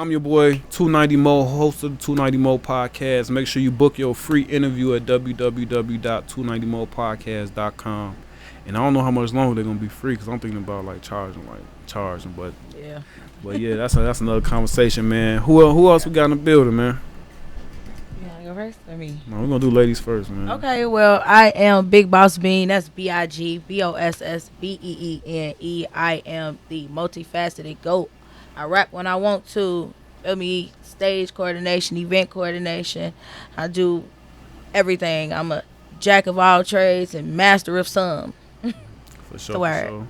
I'm your boy 290 Mo, host of the 290 Mo podcast. Make sure you book your free interview at www.290mopodcast.com. And I don't know how much longer they're gonna be free because I'm thinking about like charging, but yeah. But yeah, that's another conversation, man. Who else we got in the building, man? You wanna go first or me? No, we're gonna do ladies first, man. Okay, well, I am Big Boss Bean. That's BIGBOSSBEENE. I am the multifaceted GOAT. I rap when I want to. Feel me? Stage coordination, event coordination. I do everything. I'm a jack of all trades and master of some. For sure.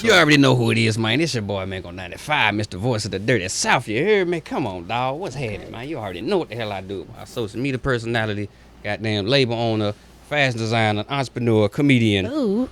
You already know who it is, man. It's your boy, man, on 95, Mr. Voice of the Dirty South. You hear me? Come on, dog. What's happening, man? You already know what the hell I do. My social media personality, goddamn label owner, fashion designer, entrepreneur, comedian,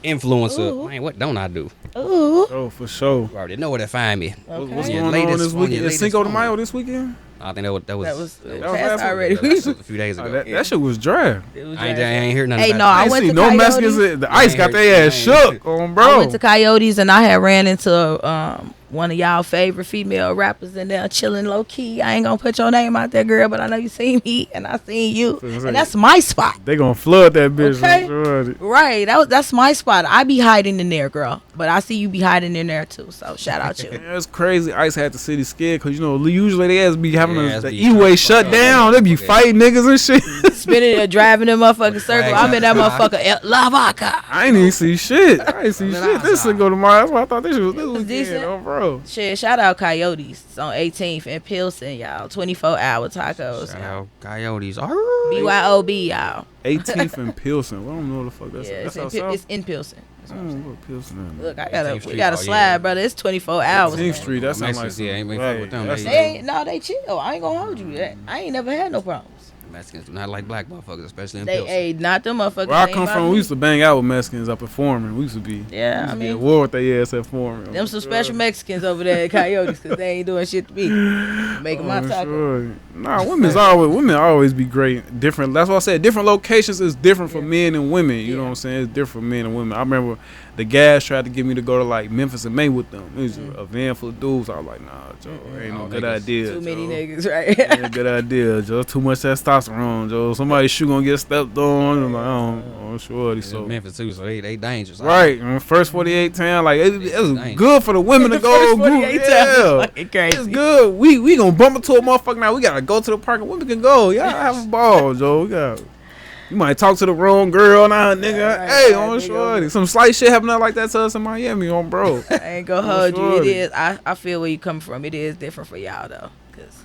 influencer. Ooh. Man, what don't I do? Ooh. Oh, for sure. You already know where to find me. Okay. What's Your going on latest- this weekend? your Is Cinco de latest Mayo song. this weekend? I think that was Passed already. a few days ago. That shit was dry. I ain't heard nothing Hey, about no, it. I ain't went see to no Coyotes. Mexicans. The ice got their ass I ain't shook on, bro. I went to Coyotes and I had ran into one of y'all favorite female rappers in there chilling low key. I ain't gonna put your name out there, girl, but I know you seen me and I seen you, and that's my spot. They gonna flood that bitch. Okay. Sure. Right, that's my spot. I be hiding in there, girl, but I see you be hiding in there too. So shout out you. Yeah, it's crazy. Ice had the city scared because usually they ass be having Yeah, the be E-way shut down. They be fighting niggas and shit. Spinning and driving them motherfucking circle. I'm in that motherfucker La Vaca. I ain't even see shit. I ain't see shit. This Cinco de Mayo. That's why I thought this was weekend, decent. oh, bro. Shit, shout out Coyotes. It's on 18th in Pilsen, y'all. 24-hour tacos. Shout y'all. out Coyotes. BYOB, y'all. 18th and Pilsen. I don't know what the fuck that's. Yeah, That's it's outside. in Pilsen. That's what I'm saying. What Pilsen is? Look, we 18th got a Street, slide, yeah. brother. It's 24 hours. 18th man. Street. That sounds like Mexicans, yeah, ain't some- fuck with them. that's- They ain't, no, they chill. I ain't gonna hold you. I ain't never had no problems. Mexicans do not like black motherfuckers, especially in They Pilsen. ain't not them motherfuckers. Where I They ain't come about from, we me. used to bang out with Mexicans up at Foreman. We used to be. Yeah, I be at mean, war with their ass at Foreman. them some special Mexicans over there at Coyotes because they ain't doing shit to me. Making my taco. Sure. Nah, women always be great. Different. That's why I said different locations is different for men and women. You know what I'm saying? It's different for men and women. I remember the guys tried to get me to go to like Memphis and May with them. It was a van full of dudes. I was like, nah, Joe, ain't no good idea. Too many Joe. niggas, right? Ain't a good idea, Joe. Too much testosterone, Joe. Somebody's shoe gonna get stepped on. I'm like, I'm sure. It's So Memphis too, so they dangerous. right, first 48 town, like it was Dang. good for the women to go. First 48 Yeah. times is fucking crazy. It's good. We gonna bump into a motherfucker now. We gotta go to the park and women can go. Y'all have a ball, Joe. You might talk to the wrong girl now, nigga. Yeah, Hey, right, on nigga. shorty. Some slight shit happening like that to us in Miami, on bro. I ain't gonna Oh, hold you. It shorty. is. I feel where you coming from. It is different for y'all though. 'Cause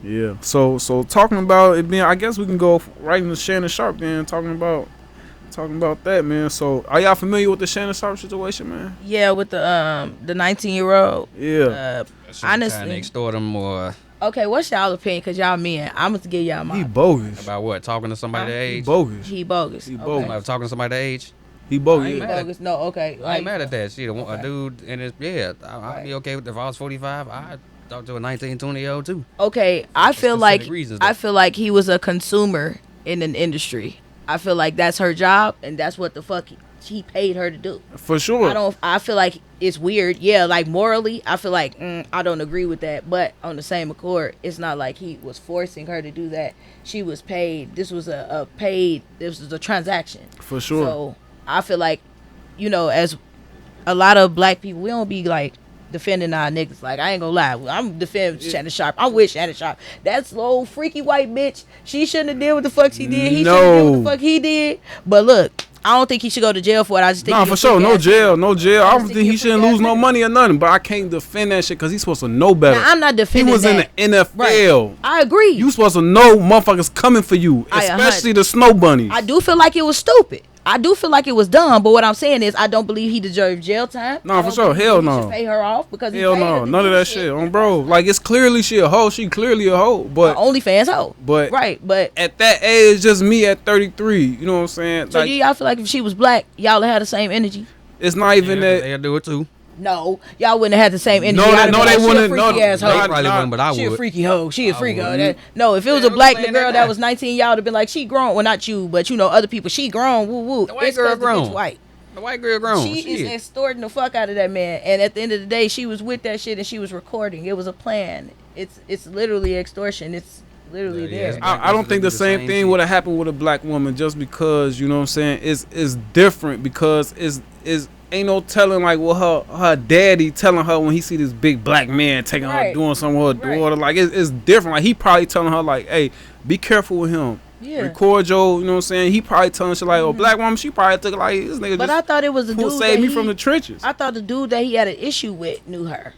Yeah. So talking about it being, I guess we can go right into Shannon Sharp then. Talking about that, man. So are y'all familiar with the Shannon Sharp situation, man? yeah, with the 19-year-old. Yeah. Honestly. Trying to extort them or Okay, what's y'all opinion? Cause y'all men. I'm gonna give y'all He my. bogus. about what? Talking to somebody their He age? bogus. He bogus. He Okay. bogus. About talking to somebody their age? He He bogus. mad at- bogus. No, okay. I ain't mad at that. Shit, a Okay. dude and his I'd be okay with if I was 45. I'd talk to a 19, 20-year-old too. Okay, I For feel like specific reasons, though. I feel like he was a consumer in an industry. I feel like that's her job, and that's what the fuck he paid her to do. For sure. I feel like it's weird. Yeah, like morally, I feel like I don't agree with that. But on the same accord, it's not like he was forcing her to do that. She was paid. This was a paid. This was a transaction. For sure. So I feel like, as a lot of black people, we don't be like defending our niggas. Like, I ain't gonna lie, I'm defending Shannon Sharp. I'm with Shannon Sharp. That's old freaky white bitch. She shouldn't have did what the fuck she did. He shouldn't have did what the fuck he did. But look, I don't think he should go to jail for it. I just think Nah, he for a sure. freak No ass jail. No jail. I don't just think think he he a shouldn't freak lose ass no nigga. money or nothing. But I can't defend that shit because he's supposed to know better. Now, I'm not He defending was in that. the NFL. I agree. You supposed to know motherfuckers coming for you, I- especially the snow bunnies. I do feel like it was stupid. I do feel like it was dumb, but what I'm saying is I don't believe he deserved jail time. Nah, I for don't sure. believe Hell he no. should pay her off because he Hell paid her no, to none do of that shit, on bro. Like it's clearly she a hoe. She clearly a hoe, but OnlyFans hoe. but Right, but at that age, just me at 33. You know what I'm saying? so Like do y'all feel like if she was black, y'all would have the same energy? it's not even that. They'll do it too. No, y'all wouldn't have had the same energy. No, Y'all they- would no, be they like, wouldn't. She a freaky No, ass They hoe. nah, probably nah. wouldn't, but I She a would. freaky hoe. She a freak hoe. wouldn't. No, if it was Yeah, a black I'm saying girl that that now. was 19, y'all would have been like, she grown. Well, not you, but other people. She grown. Woo woo. The white It's girl 'cause the bitch grown. white. The white girl grown. She is extorting the fuck out of that man, and at the end of the day, she was with that shit and she was recording. It was a plan. It's literally extortion. It's literally there. I don't think the same thing would have happened with a black woman just because, you know what I'm saying, it's different because it's ain't no telling like what her daddy telling her when he see this big black man taking her doing something with her daughter. Like it's different. Like he probably telling her like, hey, be careful with him. Yeah. Record your, you know what I'm saying? He probably telling shit like, oh, black woman, she probably took it like this nigga. But I thought it was a dude saved me from the trenches. I thought the dude that he had an issue with knew her.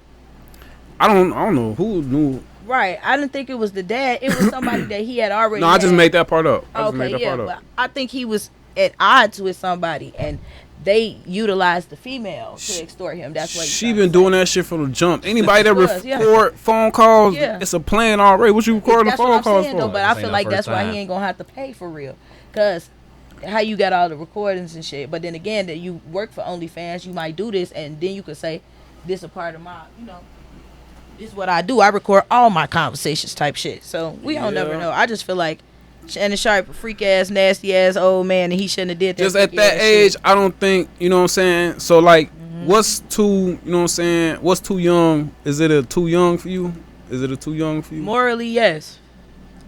I don't know who knew. Right. I didn't think it was the dad. It was somebody that he had already. No, I just made that part up. But I think he was at odds with somebody, and they utilized the female to extort him. That's what she been doing that shit from the jump. Anybody that record phone calls, it's a plan already. What you recording the phone calls for? Though, but I feel like that's why he ain't gonna have to pay for real, cause how you got all the recordings and shit. But then again, that you work for OnlyFans, you might do this, and then you could say, "This a part of my, this is what I do. I record all my conversations, type shit." So we don't never know. I just feel like Shannon Sharp, a freak ass, nasty ass old man, and he shouldn't have did that. Just at that age, shit. I don't think, you know what I'm saying? So like, what's too, you know what I'm saying? What's too young? Is it a too young for you? Morally, yes.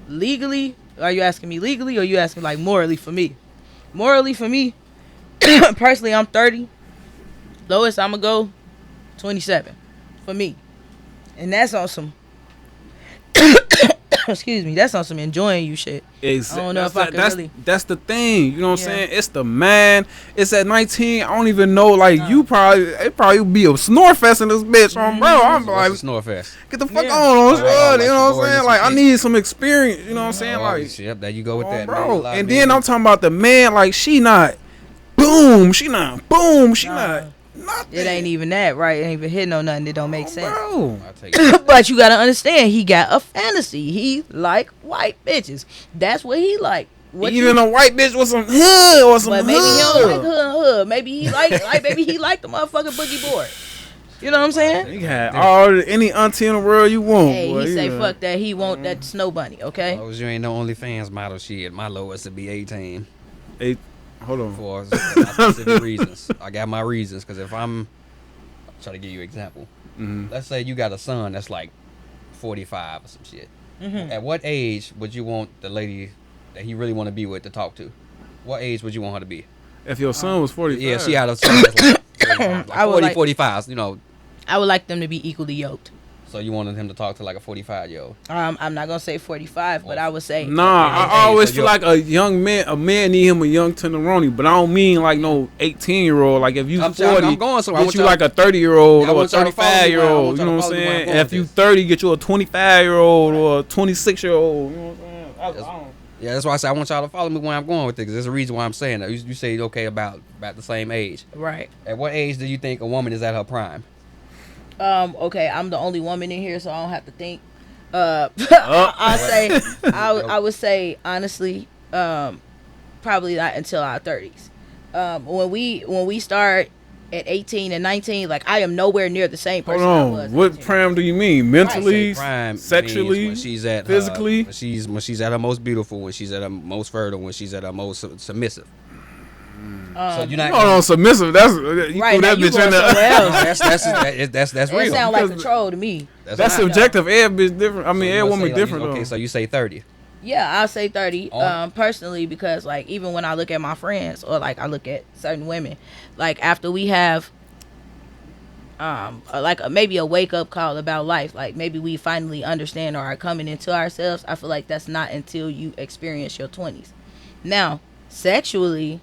Legally, are you asking me legally, or are you asking like morally for me? Morally for me, personally, I'm 30. Lowest I'm gonna go, 27 for me, and that's on some. Excuse me, that's on some enjoying you shit. Exactly. I don't know if I can really. That's the thing, you know what I'm saying? It's the man. It's at 19. I don't even know. Like it probably would be a snore fest in this bitch, bro. I'm like, snore fest. Get the fuck on, bro. You know what I'm saying? Like I need some experience. You know what I'm saying? Like, yep, there you go with that, bro. And then I'm talking about the man. Like she not boom. She not. Nothing. It ain't even that, right? It ain't even hitting on nothing. It don't make sense. Bro. But you gotta understand, he got a fantasy. He like white bitches. That's what he like. Even a white bitch with some hood or some. But maybe he don't like hood. Maybe he like maybe he like the motherfucking boogie board. You know what I'm saying? He had any auntie in the world you want. Hey, boy, he say fuck that. He want that snow bunny. Okay. As long as you ain't no OnlyFans model shit, my lowest would be 18. Hold on. For specific reasons. I got my reasons, because if I'm trying to give you an example. Let's say you got a son that's like 45 or some shit. At what age would you want the lady that he really want to be with to talk to? What age would you want her to be? If your son was 45. Yeah, she had a son that's like 40, 45, you know. I would like them to be equally yoked. So you wanted him to talk to like a 45-year-old? I'm not gonna say 45, but I would say. Nah, I always feel like a man need him a young tenderoni, but I don't mean like no 18-year-old. Like if you 40, get you like a 30-year-old or a 35-year-old. You know what I'm saying? If you 30, get you a 25-year-old or a 26-year-old. You know what I'm saying? Yeah, that's why I say I want y'all to follow me where I'm going with it, because there's a reason why I'm saying that. You say okay about the same age. Right. At what age do you think a woman is at her prime? Okay, I'm the only woman in here, so I don't have to think. I would say honestly, probably not until our 30s. When we start at 18 and 19, like I am nowhere near the same person I was. What prime do you mean? Mentally, prime sexually, when she's at physically? When she's at her most beautiful, when she's at her most fertile, when she's at her most submissive. So you're not submissive. That's you right. That bitch in there. That's real. It sounds like control to me. That's subjective. Every bitch different. I mean, every woman different. Okay, so you say 30. Yeah, I'll say 30. Personally, because like even when I look at my friends or like I look at certain women, like after we have maybe a wake up call about life, like maybe we finally understand or are coming into ourselves, I feel like that's not until you experience your 20s. Now, sexually,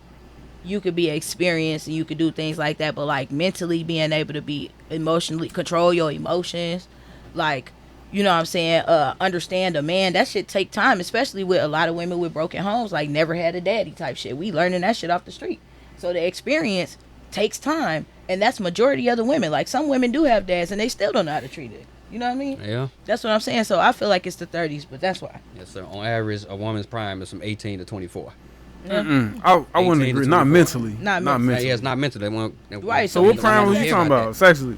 you could be experienced and you could do things like that, but like mentally being able to be emotionally control your emotions, like, you know what I'm saying, understand a man, that shit take time, especially with a lot of women with broken homes, like never had a daddy type shit. We learning that shit off the street. So the experience takes time, and that's majority of the women. Like some women do have dads and they still don't know how to treat it. You know what I mean? Yeah. That's what I'm saying. So I feel like it's the 30s, but that's why. Yes, sir. On average, a woman's prime is from 18 to 24. I wouldn't agree. Not mentally. Not mentally. Yeah, it's not mentally. Right. So what prime was you talking about? Sexually?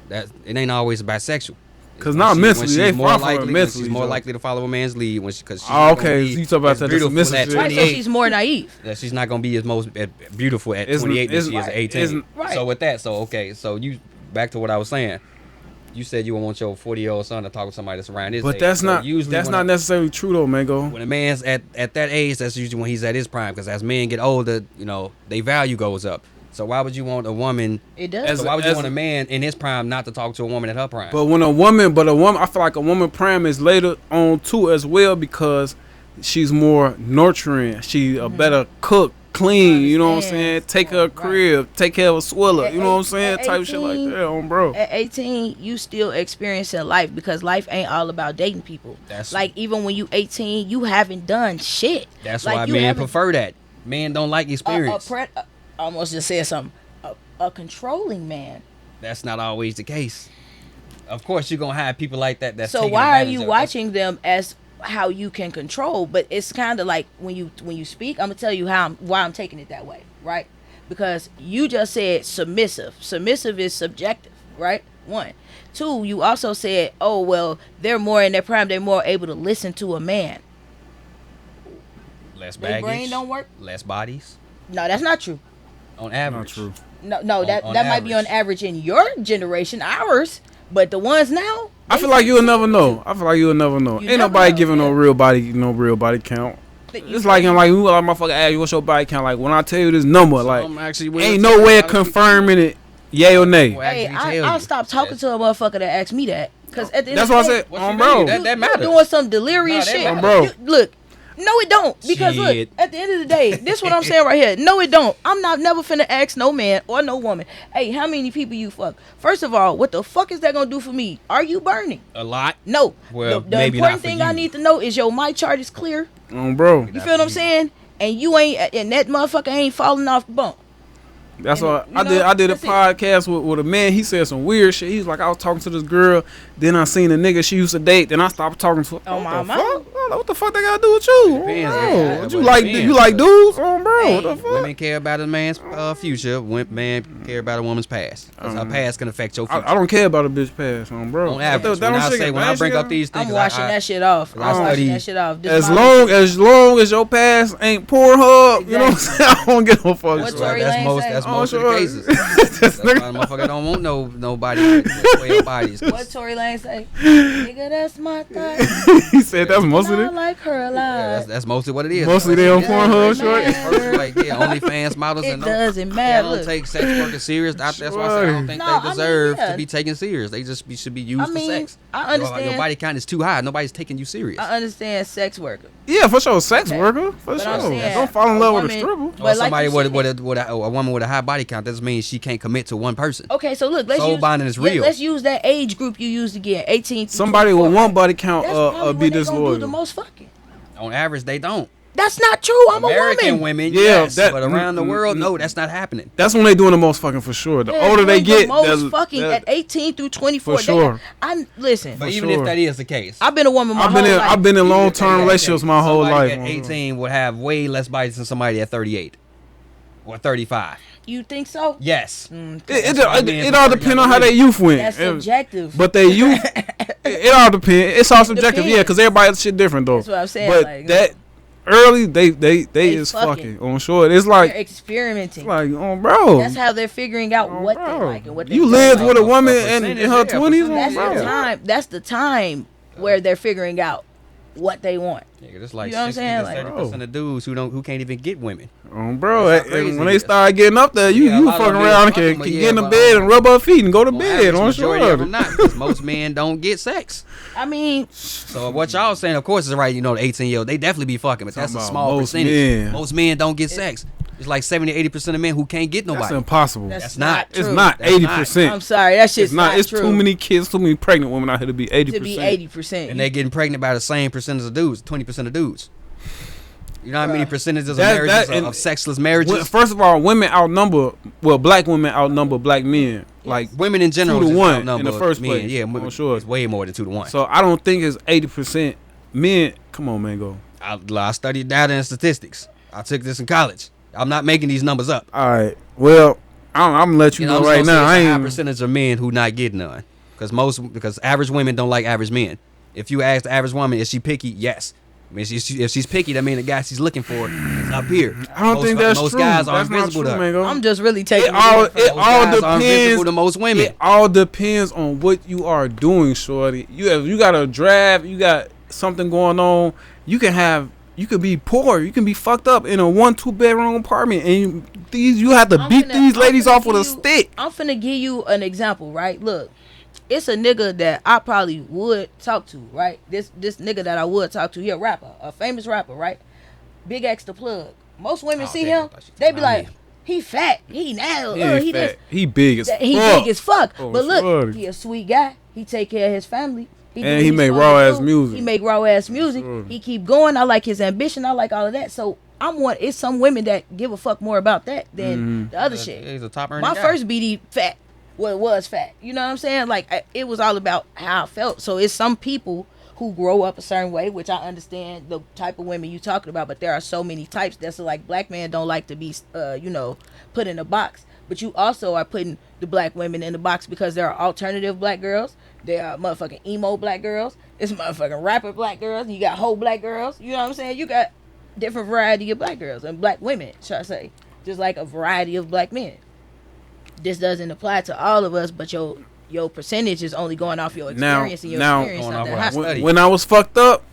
It ain't always about sexual. Cause not mentally, they more far from likely. mentally. She's more though. likely to follow a man's lead because she's Oh, not gonna okay. be So you talk about as that beautiful submissive at shit. Right, so 28. she's more naive. That she's not gonna be as beautiful at Isn't- 28 than she is isn't- at 18. isn't- Right. So with that, so you back to what I was saying. You said you would want your 40-year-old son to talk with somebody that's around his age. But that's So not usually that's when not necessarily true though, Mango. when a man's at that age, that's usually when he's at his prime. Because as men get older, their value goes up. So why would you want a woman? It does. So why would you want a man in his prime not to talk to a woman at her prime? But when a woman, I feel like a woman prime is later on too as well because she's more nurturing. She a better cook, clean. You know what I'm saying? Understands. Take her Right. crib, take care of a swiller. At You know what I'm saying? at Type shit like 18, that, on bro. At 18, you still experiencing life because life ain't all about dating people. That's- like even when you 18, you haven't done shit. That's like, why you men haven't- prefer that. Men don't like experience. I almost just said something. A controlling man. That's not always the case. Of course, you're gonna have people like that. That's So taking why are advantage you of it. watching them as how you can control? But it's kind of like when you speak, I'm gonna tell you why I'm taking it that way, right? Because you just said submissive. Submissive is subjective, right? One. Two, you also said, oh well, they're more in their prime. They're more able to listen to a man. Less Their baggage. brain don't work. Less bodies. No, that's not true. On average. Not true. No, On- that on might be on average in your generation, ours, but the ones now. I feel like you'll never know. I feel like you'll never know. You Ain't never nobody know, giving yeah. no real body count. that you It's like feel- in like motherfucker ask you what's your body count. Like when I tell you this number, like I'm actually willing ain't to no tell way you of how to- confirming it, yay or nay. Well, Hey, actually tell I'll you. stop talking to a motherfucker that asks me that. Because at the end That's of what the I day, said, What you bro. mean? That you matters. doing some delirious Nah, that shit. matters. Bro. Look, no, it don't. Because look, Shit. at the end of the day, this what I'm saying right here. No, it don't. I'm not never finna ask no man or no woman, hey, how many people you fuck? First of all, what the fuck is that gonna do for me? Are you burning? A lot. No. Well, the maybe not important for thing I you. need to know is your my chart is clear. Bro. You feel what I'm saying? And you ain't, and that motherfucker ain't falling off the bump. That's And, why you I know, did. I did a that's it. podcast with a man. He said some weird shit. He was like, I was talking to this girl. Then I seen a nigga she used to date. Then I stopped talking to her. Oh, What my the mama. fuck? What the fuck they gotta do with you? Depends, Oh, yeah. what Well, you like? depends. You like dudes? Oh, bro. Hey, What the fuck? Women care about a man's future. Men care about a woman's past. Because her past can affect your future. I don't care about a bitch past, bro. On average, when I bring up these things, I'm washing that shit off. I I'm washing study- that shit off. This As my- long as your past ain't Pornhub, you know what I'm saying? I don't give a fuck. What Tory Lanez say? That's Oh, most of sure. the cases. That's why the motherfucker don't want nobody with 12 bodies. What Tory Lanez say? Nigga, that's my thought. He said that's most of I it. like her a lot. Yeah, that's mostly what it is. Mostly they on It Pornhub, doesn't short. matter. Like, yeah, OnlyFans models It and doesn't they matter. don't take sex workers serious. That's why I say I don't think No, I they mean, deserve yeah. to be taken serious. They just should be used I for mean, sex. I understand. Your body count is too high. Nobody's taking you serious. I understand sex worker. Yeah, for sure, sex Okay. worker, for But I'm sure. saying Don't fall in a love with a woman- stripper. but Or like somebody you with said- a woman with a high body count doesn't mean she can't commit to one person. Okay, so look, let's Soul use bonding is real. Let's use that age group you used again, 18. through Somebody 24. with one body count That's probably be when they this gonna do the loyal. most fucking. On average, they don't. That's not true. I'm American a woman. women, Yeah, yes, that- but around the world, no, that's not happening. That's when they doing the most fucking for sure. The They're older they doing get, the most that's- fucking that- at 18 through 24. For sure. I listen. But For even sure. if that is the case, I've been a woman my I've been whole in life. I've been in even long if that is term the relationships case, my whole somebody life. at 18 would have way less bodies than somebody at 38 or 35. You think so? Yes. It why men it all prefer depends on younger how they youth went. That's It- subjective. But they youth, it all depends. It's all subjective, yeah, Depends. because everybody's shit different though. That's what I'm saying, But like, that early, they is fucking. fucking on short. It's they're like experimenting. oh bro. That's how they're figuring out Oh, what they bro. like and what they You don't lived like. with a woman A in percentage, her yeah, 20s, percentage, That's the bro. time. That's the time where they're figuring out what they want. Yeah, it's like You know what I'm 60 saying? to Like, 70% of dudes who can't even get women. Bro, That's how and crazy when it they is. start getting up there, you Yeah, a lot of fucking them around is can fucking, but get yeah, in the but, bed and rub her feet and go to On bed average, on majority of short. them not, because most men don't get sex. I mean, So what y'all saying, of course, is right. You know, the 18-year-old, they definitely be fucking, but that's a Talking small about most percentage. men. Most men don't get sex. It's like 70 to 80% of men who can't get That's nobody. impossible. that's not- not It's true. not That's not. 80%. I'm sorry, that shit's It's not. It's true. too many kids, too many pregnant women out here to be 80%. to be 80%. And they getting pregnant by the same percentage of dudes, 20% of dudes. You know how many Bruh. percentages of That- marriages, that- and- of sexless marriages? Well, first of all, black women outnumber black men. Like, Women in general 2 to just 1 outnumber in the first men. place. Yeah, I'm sure. it's way more than 2 to 1. so I don't think it's 80% men. Come on, man, go. I studied data and statistics. I took this in college. I'm not making these numbers up. All right. Well, I'm gonna let you I'm know just right gonna say now. I it's a high ain't. percentage of men who not getting none. Because average women don't like average men. If you ask the average woman, is she picky? Yes. I mean, if she's picky, that means the guy she's looking for is up here. I don't think that's most true. guys are That's not invisible true, to her. Mango. I'm just really taking It all Most guys are invisible depends. to most women. It all depends on what you are doing, shorty. You got a draft. You got something going on. You could be poor. You can be fucked up in a 1-2 bedroom apartment, and you have to beat these ladies off with a stick. I'm finna give you an example, right? Look, it's a nigga that I probably would talk to, right? This nigga that I would talk to, he a rapper, a famous rapper, right? Big X the Plug. Most women see him, they be like, he fat, he now, he fat. this, He big as fuck. he big as fuck. Oh, but look, shorty. he a sweet guy. He take care of his family. And he make raw ass music. He make raw ass music. Shorty. He keep going. I like his ambition. I like all of that. So it's some women that give a fuck more about that than the other shit. He's a top earning My guy. first BD fat. Was fat. You know what I'm saying? Like, it was all about how I felt. So it's some people who grow up a certain way, which I understand the type of women you talking about, but there are so many types. That's like, black men don't like to be, put in a box. But you also are putting the black women in the box because there are alternative black girls. There are motherfucking emo black girls. It's motherfucking rapper black girls. You got whole black girls. You know what I'm saying? You got different variety of black girls and black women, should I say. Just like a variety of black men. This doesn't apply to all of us, but your percentage is only going off your experience and your experience. going Not off that what I high. studied. When I was fucked up,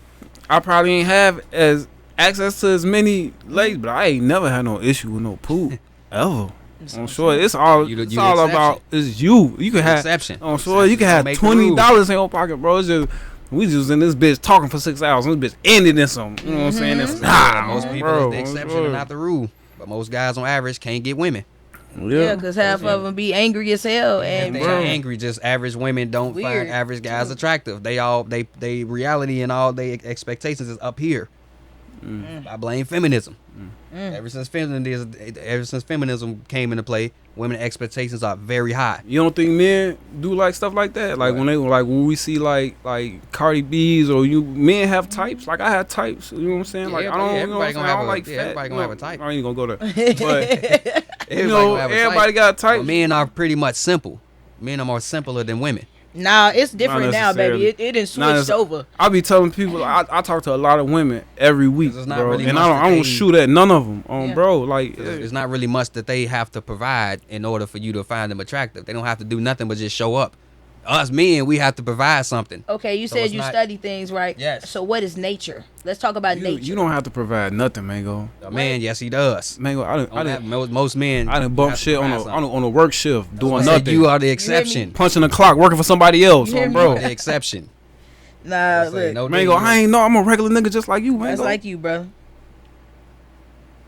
I probably ain't have as access to as many ladies, but I ain't never had no issue with no poop ever. I'm sure it's all You the it's all exception. about is you. You can have Exception. I'm sure you can have Exceptions don't make the $20 in your pocket, bro. It's just we just in this bitch talking for 6 hours. And this bitch ended in some. You know what I'm saying? It's, Most people bro, is the exception and not the rule. But most guys on average can't get women. Yeah, because half of them be angry as hell. And And they bro. ain't angry. Just average women don't Weird. find average guys attractive. They reality and all their expectations is up here. I blame feminism. Ever since feminism came into play, women expectations are very high. You don't think men do like stuff like that? Like when we see like Cardi B's or men have types. Like I have types. You know what I'm saying? Like I don't. You know what I'm saying? I don't like fat. Everybody gonna have a type. I ain't gonna go there. But Everybody know, everybody got types. But men are pretty much simple. Men are more simpler than women. nah, it's different now, baby. necessarily. It done Not switched over. I be telling people I talk to a lot of women every week, 'Cause it's not bro, really and much I that don't they- shoot at none of them, Yeah. bro. Like It's not really much that they have to provide in order for you to find them attractive. They don't have to do nothing but just show up. Us men, we have to provide something. Okay, you So said it's you not- study things, right? Yes. So what is nature? Let's talk about nature. you don't have to provide nothing, Mango. A man, yes, he does. Mango, I didn't Most men. I done bump have to shit on provide something. a work shift doing I said nothing. you are the me? exception. Punching the clock, working for somebody else, You hear me? bro. The exception. Nah, I say look, no Mango, dating. I ain't know. I'm a regular nigga just like you, Mango. that's like you, bro.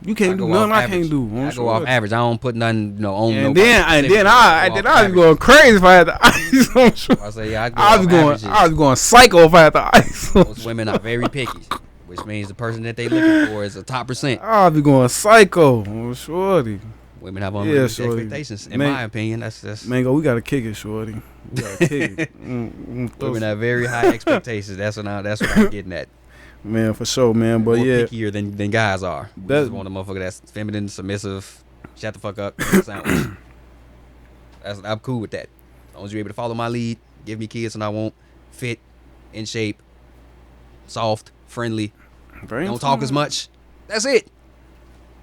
You can't do nothing I can't do. I go off average. I don't put nothing, on. And nobody then specific. I go off be average. going crazy if I had the ice on. Short. I say, yeah, I go I off was going averages. I was going psycho if I had the ice on. Most women are very picky, which means the person that they looking for is a top percent. I'll be going psycho. Oh, shorty. Women have unrealistic shorty. expectations. In Man- my opinion, that's Mango, we gotta kick it, shorty. We gotta kick it. women have very high expectations. That's what I'm getting at. Man, for sure, man. But More yeah, pickier than guys are. We That- just want a motherfucker that's feminine, submissive, shut the fuck up. sandwich. I'm cool with that. As long as you're able to follow my lead, give me kids and I want, fit, in shape, soft, friendly, don't talk as much. That's it.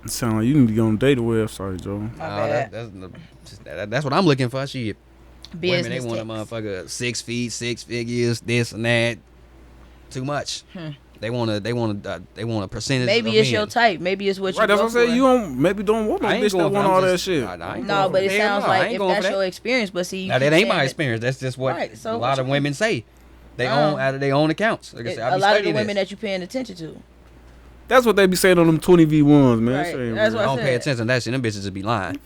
Sound like you need to get on the data website, Joe. My bad. That's what I'm looking for. Shit. Business Women, they want a text. motherfucker 6 feet, 6 figures, this and that. Too much. They want a percentage. Maybe of it's men. your type. Maybe it's what you Right, that's go what I'm saying. for. You don't want no I ain't bitch that going for want I'm all just- that shit. I ain't going No, for but it hell sounds no, I like ain't if going for that's that. your experience. But see, you Now keep that ain't saying my that- experience. That's just what Right, so a what lot you of mean? women say. They own out of their own accounts. Like I said, I A be lot of the studying women this. that you paying attention to. That's what they be saying on them 20v1s, man. Right, That shit ain't that's real. what I don't pay said. attention to that shit. Them bitches just be lying.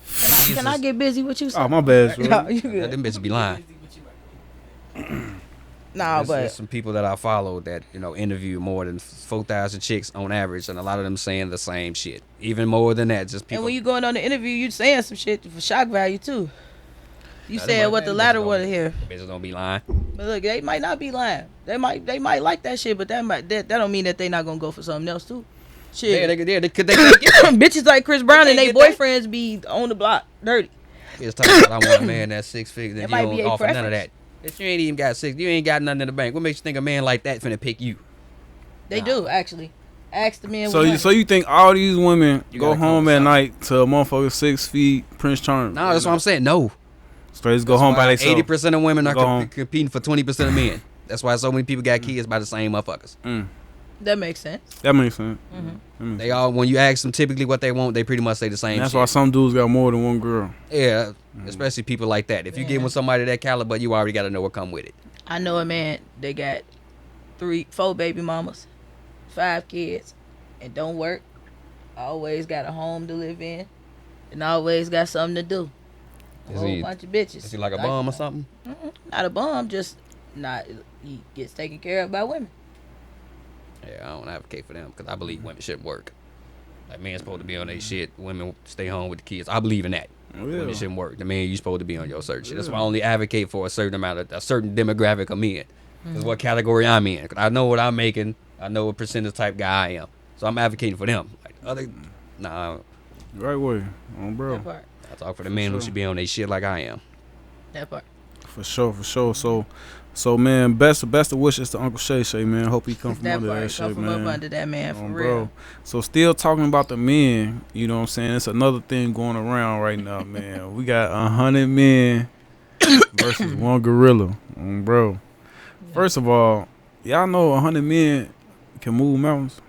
Can I get busy with you? Oh, my bad, shorty. No, you good. Them bitches be lying. Nah, There's but some people that I follow that interview more than 4,000 chicks on average, and a lot of them saying the same shit. Even more than that, just people. and when you going on the interview, you saying some shit for shock value too. You Nah, said them what the bitches latter don't- one here. Bitches don't be lying. But look, they might not be lying. They might like that shit, but that don't mean that they not gonna go for something else too. Yeah, Shit. they can't get Bitches like Chris Brown and can't they get that. boyfriends be on the block dirty. It's talking about I want a man that's 6 figures, It and might you be don't a offer none of preference. that. If you ain't even got 6, you ain't got nothing in the bank. What makes you think a man like that finna pick you? They do actually. Ask the men. So you think all these women You go gotta come home with at something. night to a motherfucker 6 feet Prince Charming? No, that's what I'm saying. No. So they just go home by themselves. 80% of women are Go home. competing for 20% of men. That's why so many people got kids by the same motherfuckers. That makes sense. That makes sense. They all, when you ask them typically what they want, they pretty much say the same And that's shit. why some dudes got more than one girl. Yeah, especially people like that. If you get with somebody that caliber, you already got to know what come with it. I know a man. They got 4 baby mamas, 5 kids, and don't work. Always got a home to live in, and always got something to do. A Is whole he- bunch of bitches. Is he like a bum or something? Not a bum, just not. He gets taken care of by women. Yeah, I don't advocate for them because I believe women shouldn't work. Like, men's supposed to be on their shit. Women stay home with the kids. I believe in that. Yeah. Women shouldn't work. The man, you supposed to be on your certain shit. That's why I only advocate for a certain demographic of men. Is what category I'm in. Cause I know what I'm making. I know what percentage type guy I am. So I'm advocating for them. Like nah, Right way. Bro. That part. I talk for the men who should be on their shit like I am. That part. For sure. So man, best of wishes to Uncle Shay, man. Hope he come from That under part. that Come shit, from man. up under that man for Bro. real. So still talking about the men, you know what I'm saying? It's another thing going around right now, man. We got 100 men versus one gorilla, bro. First of all, y'all know 100 men can move mountains.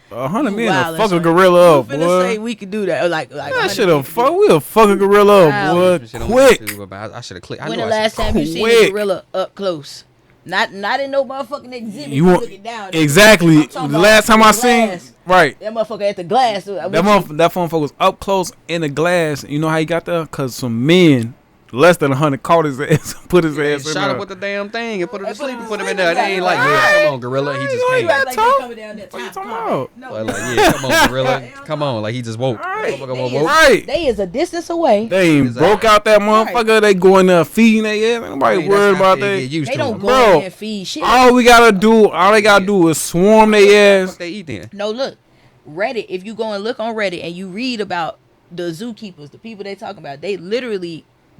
100 You men will wildin', fuck a son. gorilla up, You finna say boy. we could do that? Like That 100 shit'll people fuck. We'll fuck a gorilla up, Wow. boy. Shit on Quick. YouTube, but I should have clicked. I When know the I last should've- time you seen a Quick. gorilla up close? Not in no motherfucking exhibit. You want looking down. exactly I'm the talking about last time I the seen glass. right. That motherfucker at the glass. That motherfucker was up close in the glass. You know how he got there? Cause some men less than 100 caught his ass, put his They ass in shot there. him with the damn thing and put him They to put sleep him and to put him in sleep there. They and ain't got like, him. yeah, come on, gorilla. He just You ain't came. got Like talk. they coming down there. What you Top talking comment. about? No. Like, yeah, come on, gorilla. Come on, like he just woke. Right. Motherfucker They woke. Right. They is a distance away. They ain't Exactly. broke out that motherfucker. They go in there feeding their ass. Ain't nobody Hey, worried that's how about they that. get used They to don't him. go Bro, in there and feed shit. All they gotta do is swarm their What ass. they eat then? No, look, Reddit. If you go and look on Reddit and you read about the zookeepers, the people they talking about,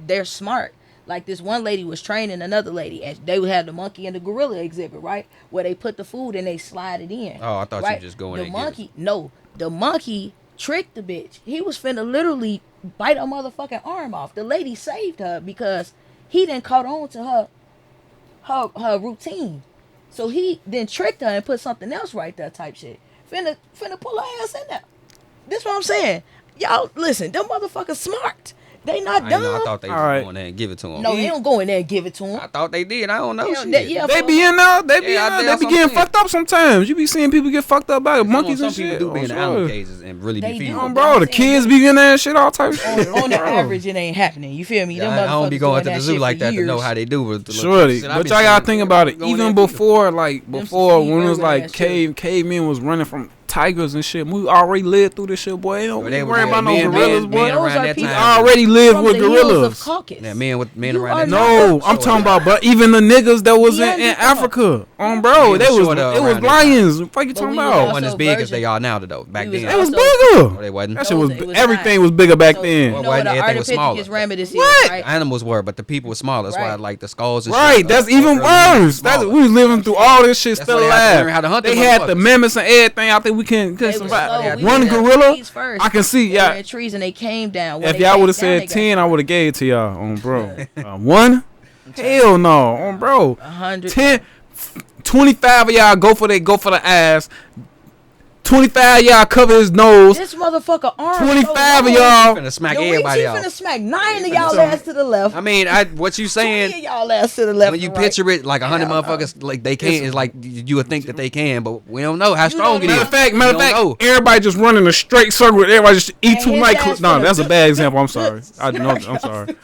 they're smart. Like this one lady was training another lady, and they would have the monkey and the gorilla exhibit, right? Where they put the food and they slide it in. Oh, I thought you right? just go in the there and get monkey. No, the monkey tricked the bitch. He was finna literally bite her motherfucking arm off. The lady saved her because he didn't caught on to her routine. So he then tricked her and put something else right there, type shit. Finna pull her ass in there. This what I'm saying. Y'all listen, them motherfuckers smart. They not I dumb. know. I thought they All just right. go in there and give it to him. No, they don't go in there and give it to him. I thought they did. I don't know. Yeah, Shit. yeah, They be in there. They be Yeah, in there. They that's be what I'm getting saying. fucked up sometimes. You be seeing people get fucked up by Some monkeys and people shit. do be in the Oh, animal sure. cages and really They be do. feeding Oh, them. bro, the kids be in there and shit, all types of shit. On the Bro. average, it ain't happening. You feel me? Yeah, Them I don't be motherfuckers going doing to the that zoo shit like for that to know years. how they do. But Surely, shit, I but be y'all gotta seeing think about it. go in there Even and feed 'em. before, like Them before, some when it was Steve like Irwin cavemen was running from tigers and shit, we already lived through this shit, boy. Ain't no But they worry was about no men- gorillas, men- boy. men Those around are that people We time. already lived From with the hills gorillas. of Caucasus. Yeah, men You around are that not time. No, I'm talking about, but even the niggas that was in Neanderthal. Africa, bro, They they was was shorter it was around that lions. What you But talking we was They about? also wasn't as big as virgin. they are now, though. Back We was then, It was also- bigger. no, they wasn't. That shit was it was everything not. was bigger back So, then. You know Well, what the everything was Ardipithecus smaller. ramidus is, What? right? Animals were, but the people were small. That's why Right. like the skulls and Right, shit. that's even early men worse. That's smaller. we was living through all this shit That's still why they had to alive. learn how to hunt They them had the motherfuckers. mammoths and everything. I think we can They was survive. slow. We One was in gorilla, trees first. I can see. They Yeah, were in trees and they came down. When if they y'all came would have down, they said got 10, I would have gave it to y'all on bro. One, hell no, on bro. 100. 10, 25 of y'all go for the ass. 25 of y'all cover his nose. This motherfucker arm. 25 of so long. y'all. Finna smack Yo, everybody he out. finna smack 9 of y'all ass to the left. I mean, what you 20 of saying? y'all ass to the left. When you and right. picture it like 100 motherfuckers, like they can't. It's like you would think that they can, but we don't know how strong it don't is. know. Matter We of don't fact, know. everybody just running a straight circle. Everybody just eat And two his night. ass No, finna- that's a bad example. I'm sorry. I know. I'm sorry.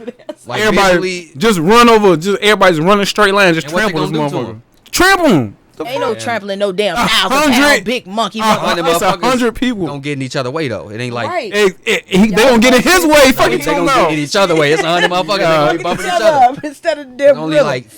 Like Everybody visually, just run over. Just everybody's running straight line. Just And what they trample this gonna do to motherfucker. him? Trample him. Ain't no trampling no damn 100 1,000-pound big monkey. hundred It's motherfuckers 100 people. don't get in each other way though. It ain't like Right. They gonna get in his way. Fuck they you talking gonna about? get in each other way. It's 100 motherfuckers. They gonna be bumping each other. Instead of There's them only like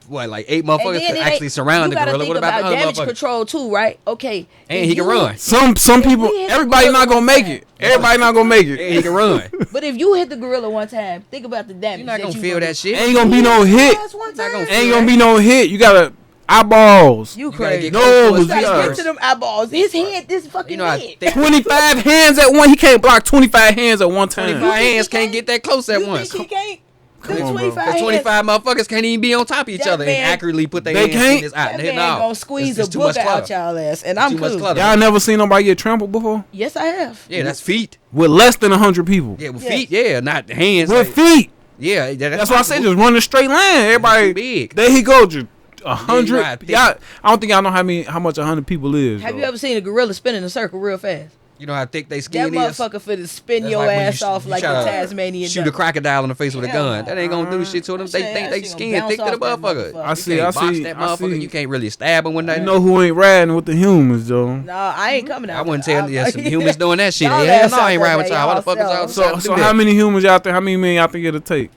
like 8 motherfuckers to actually surround the gorilla. What about the other damage motherfuckers? control too, right? Okay. And he can run. Some people, everybody not gonna make it. Everybody not gonna make it. And he can run. But if you hit the gorilla one time, think about the damage. You're not gonna feel that shit. Ain't gonna be no hit. gonna Ain't gonna be no hit. You gotta eyeballs. You crazy? No, You but gotta get to them eyeballs. His head, this fucking head. 25 hands at one. He can't block 25 hands at one time. 25 hands can't get that close at once. He can't. Come on, bro. 25 motherfuckers can't even be on top of each other and accurately put their hands in his eye. That man gonna squeeze a book out y'all ass, and I'm cool. Y'all never seen nobody get trampled before? Yes, I have. Yeah, that's feet. With less than 100 people. Yeah, with feet. Yeah, not hands. With feet. Yeah, that's why I say just run a straight line. Everybody big. There he go. Just 100. Yeah, Y'all, I don't think y'all know how much 100 people is. Have you ever seen a gorilla spin in a circle real fast? You know how thick they skin that is? That motherfucker finna spin your ass off like a Tasmanian shoot a crocodile in the face with a gun. That ain't gonna do shit to them. They think they skin thick to the motherfucker. I see. That motherfucker. You can't really stab him when they. You know who ain't riding with the humans, though? No, I ain't coming out. I wouldn't tell you some humans doing that shit. Yeah, no, I ain't riding with y'all. What the fuck is y'all? So how many humans out there? How many men y'all think it'll take?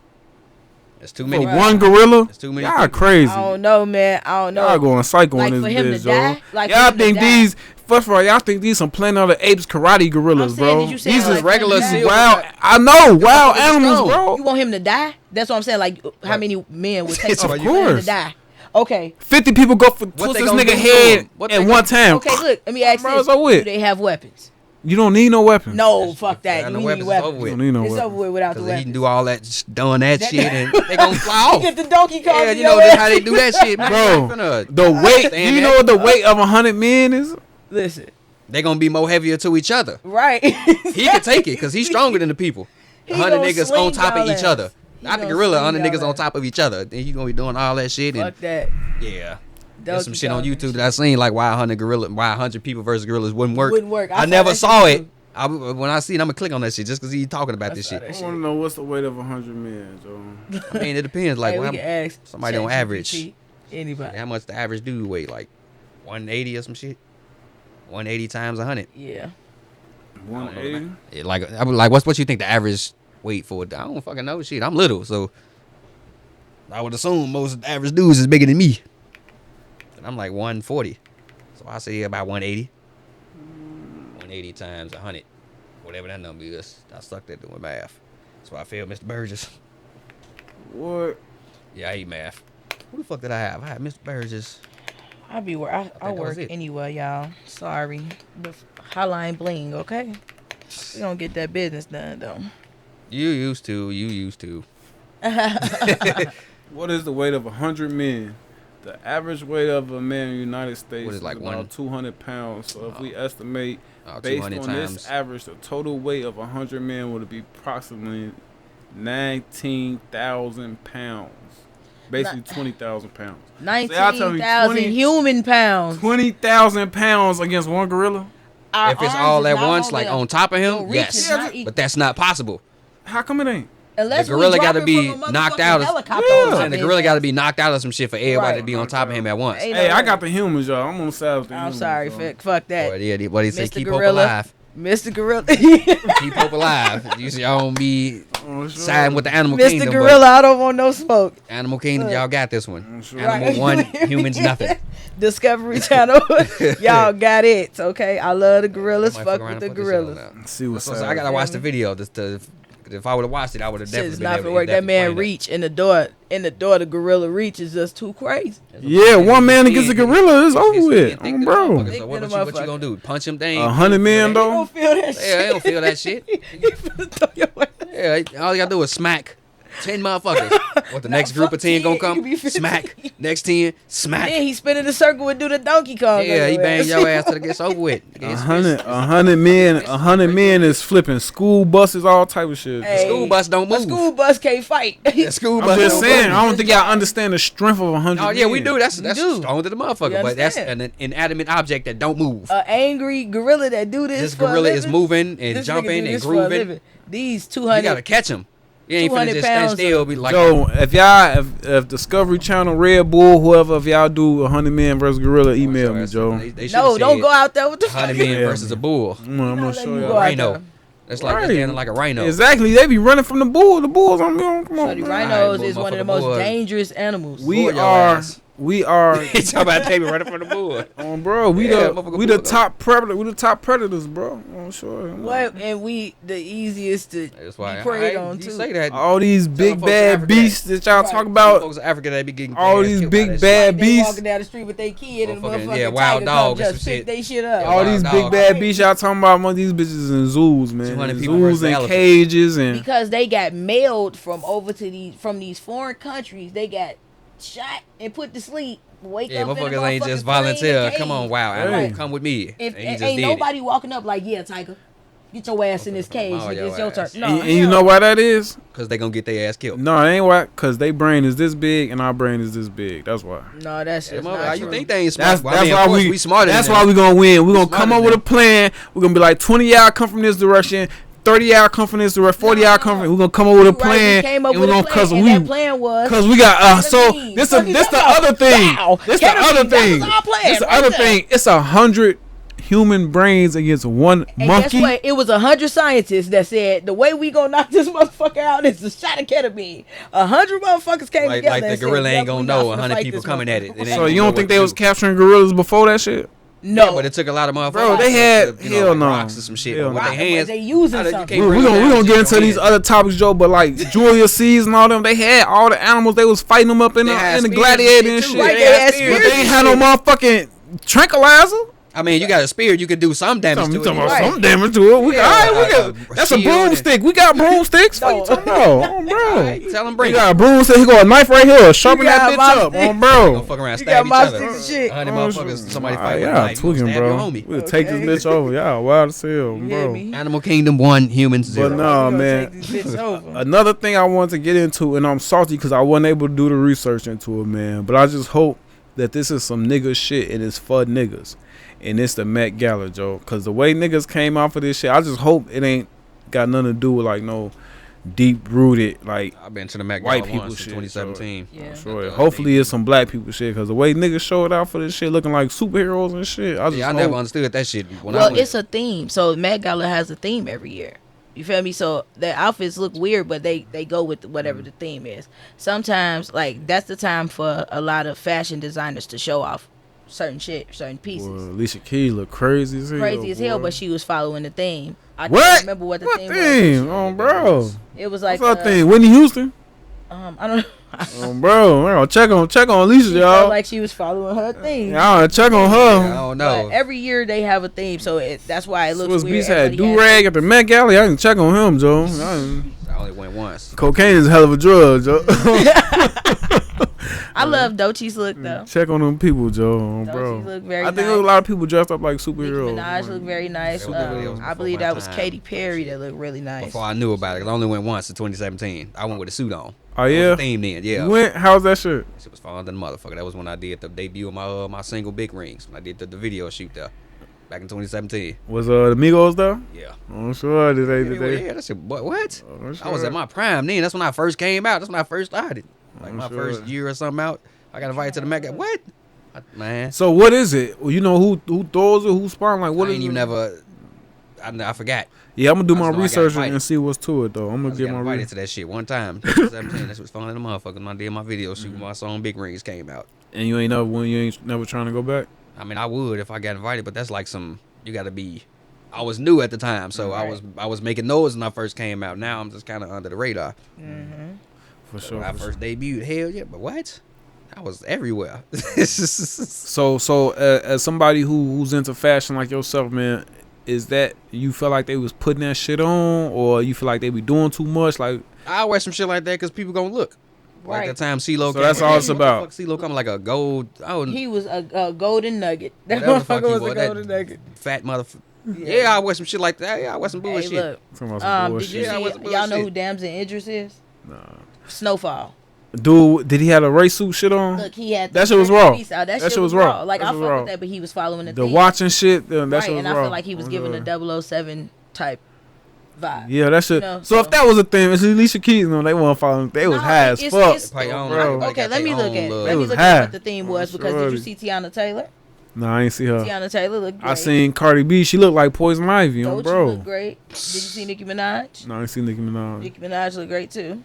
That's too many. For one gorilla? That's too many. Y'all crazy. I don't know, man. I don't know. Y'all going psycho like on this for him bitch, to die? Like y'all think these? First of all, y'all think these some Planet of the Apes karate gorillas, bro? These is regular wild. I know wild animals, bro. You want him to die? That's what I'm saying. Like, how many men would take for him to die? Okay. 50 people go for twist this nigga head at one time. Okay, look. Let me ask this: do they have weapons? You don't need no weapons. No, fuck that. You need weapons. You don't need no weapons. It's over with without the weapons. He can do all that, doing that shit, and they gonna fly off. Get the Donkey Kong. Yeah, you know that's how they do that shit, bro. The weight. Do you know what the weight of 100 men is? Listen. They gonna be more heavier to each other. Right. He can take it because he's stronger than the people. 100 niggas on top of each other. Not the gorilla, 100 niggas on top of each other. Then he gonna be doing all that shit. Fuck that. Yeah. There's some shit on YouTube that I seen like why 100 people versus gorillas wouldn't work. Wouldn't work. I never saw it. When I see it, I'm gonna click on that shit just because he's talking about this shit. I want to know what's the weight of 100 men, Joe. I mean, it depends. Like, hey, somebody on average. Anybody. How much the average dude weigh? Like 180 or some shit? 180 times 100. Yeah. 180? Yeah, like, what you think the average weight for it? I don't fucking know shit. I'm little, so I would assume most average dudes is bigger than me. And I'm like 140. So I say about 180. 180 times 100. Whatever that number is. I sucked at doing math. That's why I failed Mr. Burgess. What? Yeah, I hate math. Who the fuck did I have? I had Mr. Burgess. I work anywhere, y'all. Sorry. The hotline bling, okay? We don't get that business done, though. You used to. What is the weight of 100 men? The average weight of a man in the United States is like about 200 pounds. So if we estimate, based on this average, the total weight of 100 men would be approximately 19,000 pounds. Basically 20,000 pounds. 19,000 human pounds. 20,000 pounds against one gorilla? If it's all at once, like on top of him, yes. But that's not possible. How come it ain't? Unless the gorilla got to be knocked out. The gorilla got to be knocked out of some shit for everybody to be on top of him at once. Hey, I got the humans, y'all. I'm on the side of the humans. I'm sorry, fuck that. Boy, what he say? Mr. Keep Gorilla. hope alive. Mr. Gorilla. Keep hope alive. You see, y'all don't be siding with the animal kingdom. Mr. Gorilla, I don't want no smoke. Animal kingdom, y'all got this one. Animal one, humans nothing. Discovery Channel, y'all got it. Okay, I love the gorillas. Fuck with the gorillas. See what's up. I gotta watch the video. If I would have watched it, I would have definitely been able to work. That man reach in the door. The gorilla reach is just too crazy. Yeah, one man against a gorilla is over with, bro. So what you gonna do? Punch him down? 100 men though. He don't feel that shit. Yeah, he don't feel that shit. Yeah, all you gotta do is smack 10 motherfuckers. What the next group of 10 gonna come? Smack. Next 10, smack. Then he spin in the circle and do the Donkey Kong. Yeah, he bang your ass till it gets over with. 100 men is flipping school buses, all type of shit. Hey, the school bus don't move. A school bus can't fight. The school bus. I'm just saying, I don't think y'all understand the strength of 100. Oh yeah, men. we do. That's strong to the motherfucker, but that's an inanimate object that don't move. An angry gorilla that do this. This gorilla is moving and jumping and grooving. These 200. You gotta catch him. You ain't finna just stand still. Be like, so if Discovery Channel, Red Bull, whoever, if y'all do 100 men versus gorilla, email me, Joe. No, don't go out there with the 100 men versus a bull. I'm gonna show y'all. Rhino. It's like standing like a rhino. Exactly. They be running from the bulls. The bulls on me. Come on. So the rhinos Right, is one of the motherfucker most boy. dangerous animals. We Bull your are. ass. We are. He talking about they be running from the bull. Bro, we Yeah, the motherfucker we the bull, top predator. We the top predators, bro. I'm sure. What? And we the easiest to That's why be preyed on you too. say that. All these big folks in bad Africa beasts that y'all talk Some about. folks in Africa they be getting All their ass these killed by big that shit. bad They beasts. walking down the street with their kid and the Motherfucking, motherfucking yeah, wild tiger dog come and just some pick shit. they shit up. Yeah, All wild these dog. big bad beasts y'all talking about, among these bitches in zoos, man. 200 In people zoos versus and elephants. cages and. Because they got mailed from over to these foreign countries. They got shot and put to sleep. Wake Yeah, up in the motherfuckers ain't just motherfucking plane volunteer. and Come on, cage. wow, Hey. animal, come with me. If, And he just ain't did nobody walking up like, yeah, tiger, get your ass in this cage. Oh, Nigga, your it's your turn. ass. No, And you hell know why that is? because they gonna get their ass killed. No, it ain't why. Cause they brain is this big and our brain is this big. That's why. No, that's Yeah, just motherfucker, not you true. think they ain't smart? That's, Well, that's I mean, of why course we smarter. That's than why them. we gonna win. We gonna Smarter come up than with a them. plan. We're gonna be like 20 y'all come from this direction, 30 y'all come from this direction, 40 y'all come from. We're gonna come up with a You right, plan. we came up and with we're a gonna plan, and that plan was cause we got so ketamine. this Fucking this the come on. other thing. Wow. This the Ketamine, other that thing. was our plan This the right other there. thing. It's 100 human brains against one And monkey. guess what? It was 100 scientists that said the way we gonna knock this motherfucker out is a shot of ketamine. 100 motherfuckers came Like together. the and said, gorilla ain't "Yep, gonna we know not finna 100 fight people this coming at it. motherfucker." It ain't So gonna you know don't what think to they was do. capturing gorillas before that shit? No, Yeah, but it took a lot of motherfuckers. Bro, they had- hell like no. rocks or some shit. Hell With no. their hands, they using how did you something. can't We're bring them gonna down get with into your these hands. other topics, Joe. But like Julius Caesar and all them, they had all the animals. They was fighting them up in They had the spears gladiator and and shit. shit, too. Right, They they had had spears. But they ain't had no motherfucking tranquilizer. I mean, you got a spear, you could do some damage Talking to it. about Right. some damage to it. We Yeah, got, all right, like we got a that's a shield and- broomstick. We got broomsticks. What you No. talking about? Oh, bro. Alright, tell them He bring it. got a broomstick. He got a knife right here. Sharpen got that bitch my up. stick. On bro. Don't fuck around, You stab got my each other. sticks and shit. 100 motherfuckers, somebody fight with a Y'all knife. You tweaking, gonna stab your bro. homie. We'll take Okay. this bitch over. Y'all wild as hell, You hear bro. me? Animal Kingdom 1, humans 0. But no, We gonna man. take this bitch over. Another thing I wanted to get into, and I'm salty because I wasn't able to do the research into it, man. But I just hope that this is some nigga shit and it's for niggas. And it's the Met Gala, Joe. Because the way niggas came out for this shit, I just hope it ain't got nothing to do with, like, no deep-rooted, like, I've been to the Met white Gala people once in shit, 2017. Yeah. sure. Hopefully it's some black people shit. Because the way niggas showed out for this shit looking like superheroes and shit, I just Yeah, I hope. never understood that shit. When I Well, went. it's a theme. So Met Gala has a theme every year. You feel me? So their outfits look weird, but they go with whatever the theme is. Sometimes, like, that's the time for a lot of fashion designers to show off certain shit, certain pieces. Boy, Alicia Keys look crazy as hell. Crazy as hell, boy. but she was following the theme. I What? can't remember what the What theme theme? was. Oh, bro. It was like What's that thing? Whitney Houston? I don't know. Oh, bro. I gotta check on Alicia, She y'all. felt like she was following her theme. Y'all check on I her. don't know. But every year they have a theme, so that's why it looks Swiss weird. Beats had Everybody do-rag at the Met Gala. I can check on him, Joe. I only went once. Cocaine is a hell of a drug, Joe. I love Doechie's look though. Check on them people, Joe, Doechie's bro. look very I think nice. there was a lot of people dressed up like Nicki superheroes. Minaj looked very nice. They look videos I before believe my that was time. Katy Perry that looked really nice. Before I knew about it, 'cause I only went once in 2017. I went with a suit on. Oh, It was yeah? a theme then, yeah. You went? How's that shit? It was fun than motherfucker. That was when I did the debut of my single Big Rings. When I did the video shoot there back in 2017. Was the Migos there? Yeah. I'm sure. Did they? Yeah, that's it. Boy, what? I'm I was sure. at my prime then. That's when I first came out. That's when I first started. Like I'm my sure. first year or something out. I got invited to the Met. What? Man. So what is it? Well, you know who throws it? Who's sparring? Like what I is ain't it? even never. I forgot. Yeah, I'm gonna do I my just know I got research invited. and see what's to it though. I'm I gonna just get got my invited research. to that shit one time. 2017. That was fun in the motherfucker when I did my video shoot. My song Big Rings came out. And you ain't never trying to go back. I mean, I would if I got invited, but that's like you got to be. I was new at the time, so Right. I was making noise when I first came out. Now I'm just kind of under the radar. For So sure. when I for first sure. debuted, hell yeah, but what? I was everywhere. So as somebody who's into fashion like yourself, man, is that you feel like they was putting that shit on, or you feel like they be doing too much? Like, I wear some shit like that because people gonna look. Like Right. that time CeeLo So that's came all out, it's what the about. fuck CeeLo coming like a gold, He was a golden nugget. That whatever the fuck motherfucker he was was, a that golden nugget. fat motherfucker. Yeah, I wear some shit like that. Yeah, I wear some Hey, bullshit. look. talking about some Did you bullshit. Yeah, I see? wasn't Y'all know bullshit. who Damson Idris is? Nah. Snowfall. Dude, did he have a race suit shit on? Look, he had That shit was raw. That shit was raw. Like That I shit fuck was raw. with that, but he was following the The theme. watching shit, that right, shit was and raw. I feel like he was giving a 007 type vibe. Yeah, that shit. You know, so if that was a thing, it's Alicia Keys. No, they weren't following. They was No, high as it's- fuck. it's- Probably own, Bro. like, Okay, got let me their look own at it. little- Let me was look high. at what the theme was Oh, because did you shorty. see Tiana Taylor? Nah, I ain't see her. Tiana Taylor look great. I seen Cardi B. She looked like Poison Ivy, Doechii bro. look great. Did you see Nicki Minaj? No, I ain't seen Nicki Minaj. Nicki Minaj look great too.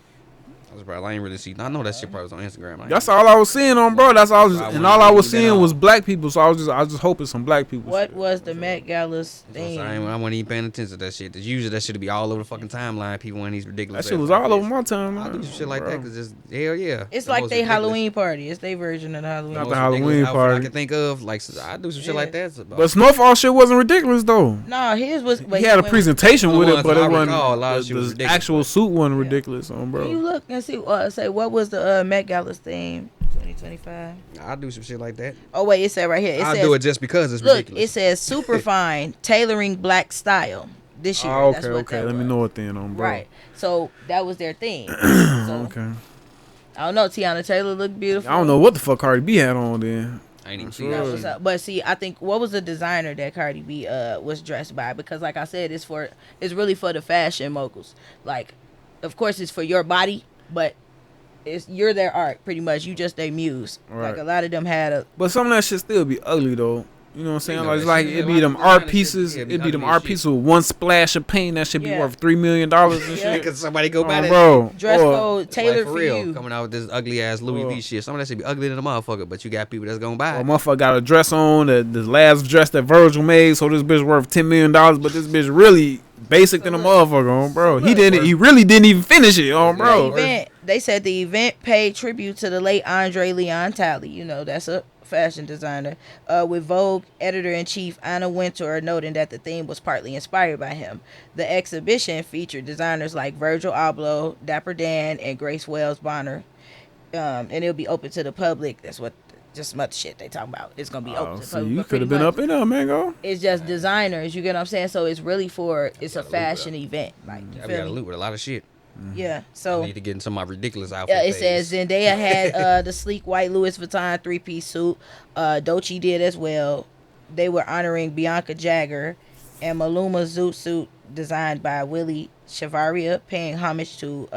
I was probably, I ain't really see. I know that shit probably was on Instagram. That's all I was seeing on, bro. That's all. I was, That's all I and wanted all I to was get that seeing on. was black people. So I was just hoping some black people. What shit. was the Met Gala's theme? I wasn't even paying attention to that shit. Usually that shit be all over the fucking timeline. People in these ridiculous. That shit ass was all outfits. over my time. I do some shit like that because it's hell yeah. It's The like most they ridiculous- Halloween party. It's their version of the Halloween. Not most the Halloween ridiculous outfit party. I can think of. Like I do some shit like that. But Snowfall shit wasn't ridiculous though. No, his was. He had a presentation The with it, ones but I it wasn't. recall, a lot of The, shit was the ridiculous, actual but- suit wasn't ridiculous, on Can you bro. look and see? Say what was the Met Gala's theme? 2025. I do some shit like that. Oh wait, it said right here. It I says, do it just because it's look, ridiculous. it says Superfine tailoring black style this year. Oh, That's okay, what okay. that Let me was. know it then, on bro. Right. So that was their theme. So, Okay. I don't know. Tiana Taylor looked beautiful. I don't know what the fuck Cardi B had on then. I ain't even Sure. see That that was shit. up. But see, I think what was the designer that Cardi B was dressed by? Because like I said, it's really for the fashion moguls. Like, of course, it's for your body, but you're their art pretty much. You just their muse. Right. Like a lot of them had a. But some of that shit still be ugly though. You know what I'm saying? You know Like, that it's like shit. it A be lot them of art designer pieces. shit, It yeah, be them ugly art shit. pieces with one splash of paint. That should be Yeah. worth $3 million and Yeah. shit. Because somebody go buy that Bro, Dress or- code Like, tailored for for real, you. coming out with this ugly ass Louis V shit. Some of that shit be ugly than a motherfucker, but you got people that's gonna buy Or it. motherfucker got a dress on that the last dress that Virgil made, so this bitch worth $10 million, but this bitch really basic than a motherfucker, on bro. He really didn't even finish it, on bro. They said the event paid tribute to the late Andre Leon Talley. You know, that's a fashion designer. With Vogue editor-in-chief Anna Wintour noting that the theme was partly inspired by him. The exhibition featured designers like Virgil Abloh, Dapper Dan, and Grace Wells Bonner. And it'll be open to the public. That's what just much shit they talking about. It's gonna be open to the So public. you but could have pretty been much up in there, man, go. It's just designers. You get what I'm saying? So it's really it's a fashion event. Like you I feel got to me? loot with a lot of shit. Yeah. I So need to get into my ridiculous outfit. yeah, it phase. says Zendaya had the sleek white Louis Vuitton 3-piece suit. Doechii did as well. They were honoring Bianca Jagger, and Maluma zoot suit designed by Willie Chavaria, paying homage to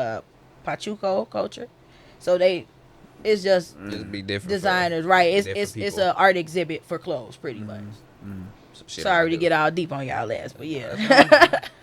Pachuco culture. So it's just Just be different. for designers, right? different It's people. an art exhibit for clothes, pretty much. Some shit Sorry I to do. get all deep on y'all ass, but yeah,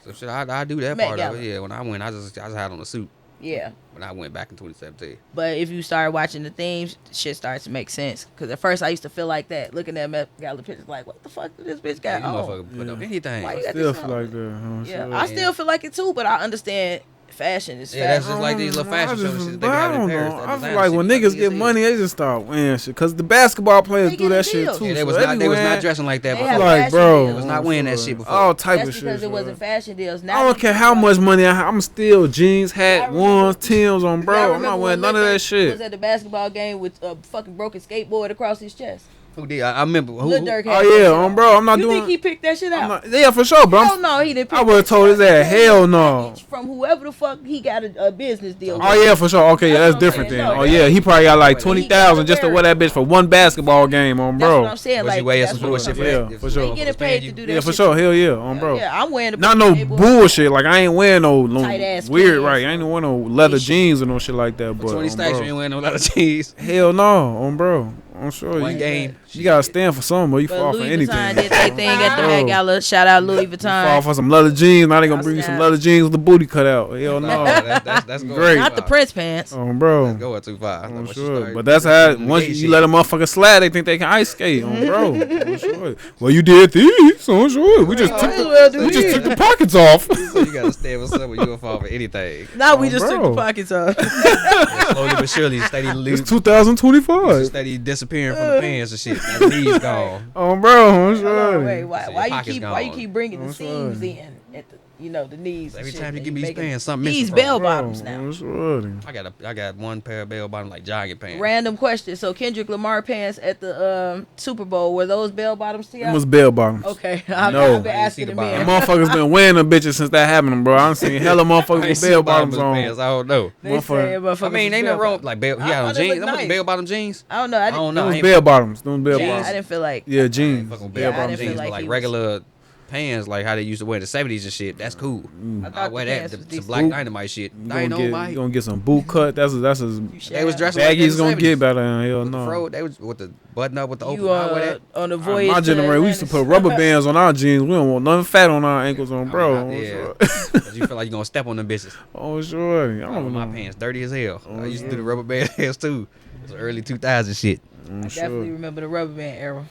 Some shit I do that Met part Gala. of it. Yeah, when I went, I just had on a suit yeah. when I went back in 2017. But if you start watching the themes, shit starts to make sense. Because at first I used to feel like that, looking at Met Gala pictures, like, what the fuck did this bitch Yeah, got you on? motherfucker put up Yeah. anything. Why you got Still this feel on? like that. Huh? Yeah, Sure. I still feel like it too, but I understand fashion is Yeah, that's fashion. just like these little fashion shows and shit they But be I having in don't Paris. know. that I feel designer like shit when be niggas ugly get as money, they just start wearing shit. Cause the basketball players They do get that a shit deal. too. Yeah, they so was they not be they was wearing- not dressing like that They before. have Like, fashion bro, deals. They was not wearing that shit before. all type That's of shit. because it so. wasn't fashion deals. I don't care how much money I'm still jeans, hat, remember- ones, Tims on, Y'all bro. I'm remember not when wearing none of Lil that Durk shit. Was at the basketball game with a fucking broken skateboard across his chest. Who did? I remember. Who? Lil who- Durk Oh had that yeah, shit on, bro. I'm not You doing. think he picked that shit I'm out? not, yeah, for sure, bro. Hell no, he didn't. Pick I would've that told shit his out. ass, He hell got no. package From whoever the fuck he got a business deal. Oh with. yeah, for sure. Okay, yeah, That's that's what I'm different saying. then. No, Oh yeah, he probably got like He 20,000 gotta just to wear wear that bitch for one basketball game, on, That's bro. what I'm saying. Was Like, he wearing that's some what bullshit I'm for saying. that? Yeah, for If sure. He motherfuckers getting paying paid you- to do that. Yeah, for shit sure. too. Hell yeah, on, bro. Yeah, I'm wearing the Not no skateboard. bullshit. Like I ain't wearing no Tight-ass weird, pants. right? I ain't wearing no leather This shit. jeans or no shit like that. But 20 on, stacks, bro. you ain't wearing no lot of cheese. Hell no, on, bro. I'm sure One you, game. you gotta stand for something, or you But fall for Louis anything. Vuitton did their thing at the Bro. Met Gala. Shout out Louis You fall Vuitton. for some leather jeans. Now they gonna I'll bring you some snap. leather jeans with the booty cut out. Hell no. That's going Great. too Not the far. Prince pants. Bro. That's going too far. I'm Once you sure. start But that's how doing the once gay you shit. let a motherfucker slide, they think they can ice skate, on, bro. I'm sure. Well, you did these, I'm sure. We just took the pockets off. So you gotta stand with someone, you gonna fall for anything. Now we Oh, just took bro. the pockets off. Yeah, slowly but surely, steady It's lose, 2025. steady disappearing from the pants and shit. And the knees gone. Oh, bro, I'm Hold sure. on, wait, why So you your pocket's keep gone. bringing the I'm seams sorry. in at the knees? and Every shit, time you and give me these making pants, something these missing. bell Bro, bottoms now. I'm sure. I got one pair of bell bottom like jogging pants. Random question. So Kendrick Lamar pants at the Super Bowl, were those bell bottoms to It y'all? was bell bottoms. Okay, No. I've I been didn't see asking the the bottom. And man. motherfuckers been wearing them bitches since that happened, bro. I done seen hella motherfuckers I with see bell the bottom bottoms of his on. pants. I don't know. They say motherfuckers I mean, was ain't no bell wrong bottoms. like bell. He I had on thought they jeans. looked Them nice. bell bottom jeans. I don't know. I I didn't, don't know. Them I was ain't bell bottoms. Them was bell Jeans. I bottoms. didn't feel like. Yeah, fucking jeans. bell Yeah, I bottom didn't feel jeans, like but like he was- regular pants like how they used to wear in the 70s and shit. That's cool. I I thought wear the that. pants was The decent. Black Dynamite shit. You Dynamite. gonna get some boot cut. That's as They was dressing like baggy's that in gonna the get 70s. better. Hell With the no. fro, they was with the button up with the open You eye. Wear that. on the voyage. My to generation, we used to Atlantis. put rubber bands on our jeans. We don't want nothing fat on our ankles, on bro. Yeah. Sure. 'Cause you feel like you gonna step on them bitches. Oh sure. I Oh, don't my know. pants dirty as hell. Oh, I used to yeah. do the rubber band hands too. It was early 2000 shit. I'm I sure. definitely remember the rubber band era.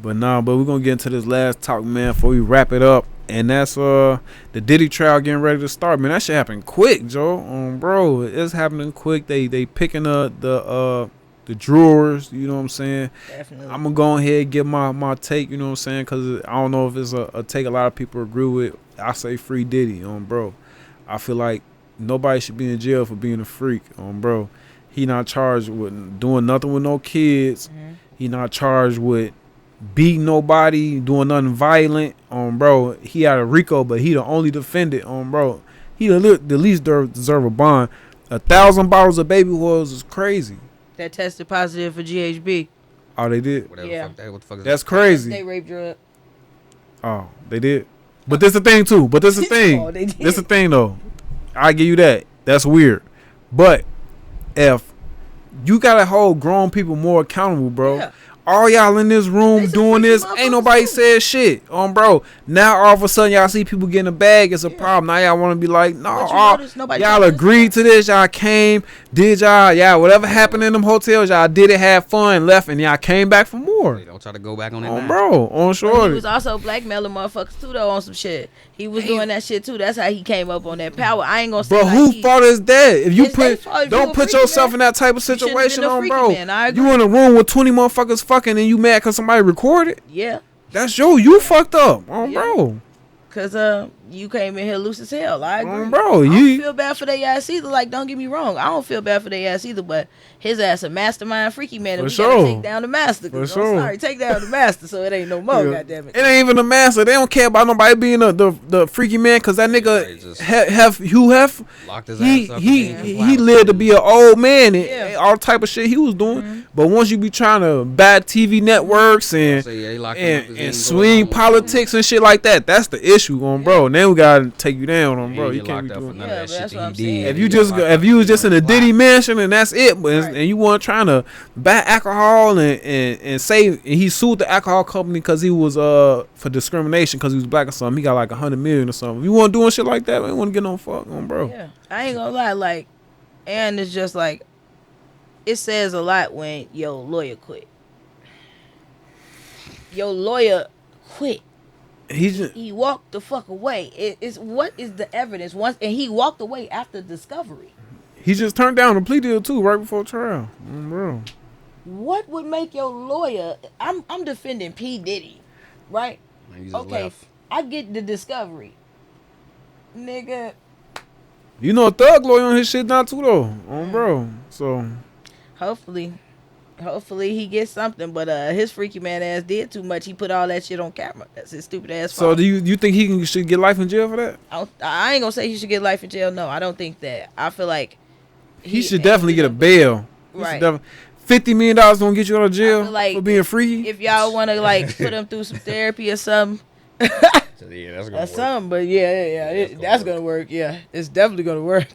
But we're gonna get into this last talk, man, before we wrap it up. And that's the Diddy trial getting ready to start. Man, that shit happened quick, Joe. Bro, it's happening quick. They picking up the drawers, you know what I'm saying? Definitely. I'm gonna go ahead and give my take, you know what I'm saying? Cause I don't know if it's a take a lot of people agree with. I say free Diddy, bro. I feel like nobody should be in jail for being a freak, bro. He not charged with doing nothing with no kids. Mhm. He not charged with beating nobody, doing nothing violent, bro. He had a RICO, but he the only defendant, bro. He the least deserve a bond. 1,000 bottles of baby oils is crazy. That tested positive for GHB. Oh, they did. Whatever Yeah. the fuck that. What the fuck is That's that? They crazy. rape drug. Oh, they did. But this the thing too. But this the thing. Oh, they did. This the thing though. I give you that. That's weird. But if you gotta hold grown people more accountable, bro. Yeah. All y'all in this room They some doing freaky this, motherfuckers ain't nobody too. said shit, bro. Now all of a sudden y'all see people getting a bag, it's a problem. Now y'all want to be like, no, But you notice nobody y'all talking agreed to this, y'all came, did y'all whatever happened in them hotels, y'all did it, had fun, left, and y'all came back for more. They don't try to go back on that. On bro, on But short. he was also blackmailing motherfuckers too though on some shit. He was doing that shit too. That's how he came up on that power. I ain't gonna say Bro, like who he, fault is that? If you It's their put, fault. If you don't a put freaky yourself man, in that type of shouldn't have been situation, a on freaky bro. man. I agree. You in a room with 20 motherfuckers fucking, and you mad because somebody recorded? Yeah. That's you fucked up, Yeah. bro. Cause you came in here loose as hell. I agree. Bro, I don't you feel bad for their ass either. Like, don't get me wrong. I don't feel bad for their ass either. But his ass a mastermind freaky man, and For we gotta sure. take down the master. For 'Cause sure. I'm sorry, take down the master, so it ain't no more. Yeah. Goddamn it. It ain't even the master. They don't care about nobody being the freaky man, cause that They nigga just Hugh Hef, locked his he ass up. he lived to be an old man and Yeah. all type of shit he was doing. But once you be trying to bat TV networks and swing politics and shit like that, that's the issue, bro. Now we gotta take you down, bro. You can't be doing. none Yeah, of but that that's shit what that I'm he saying. did. If you was just in a Diddy mansion and that's it, but Right. and you weren't trying to buy alcohol and say and he sued the alcohol company because he was for discrimination because he was black or something, he got like 100 million or something. If you want doing shit like that, man, want to get no fuck on, bro. Yeah, I ain't gonna lie. Like, and it's just like, it says a lot when your lawyer quit. Your lawyer quit. He just He walked the fuck away. It's what is the evidence? Once and he walked away after discovery. he just turned down the plea deal too right before trial, bro. What would make your lawyer? I'm defending P Diddy, right? Okay, I get the discovery, nigga. You know, a thug lawyer on his shit not too though, bro. So Hopefully he gets something. But his freaky man ass did too much. He put all that shit on camera. That's his stupid ass. so fault. do you think should get life in jail for that? I ain't gonna say he should get life in jail. No, I don't think that. I feel like He should definitely get a bail. Right. $50 million gonna get you out of I jail feel like for being freaky. if y'all want to like put him through some therapy or something. Yeah, that's Or gonna work. something, but that's That's gonna gonna work. Yeah, it's definitely gonna work.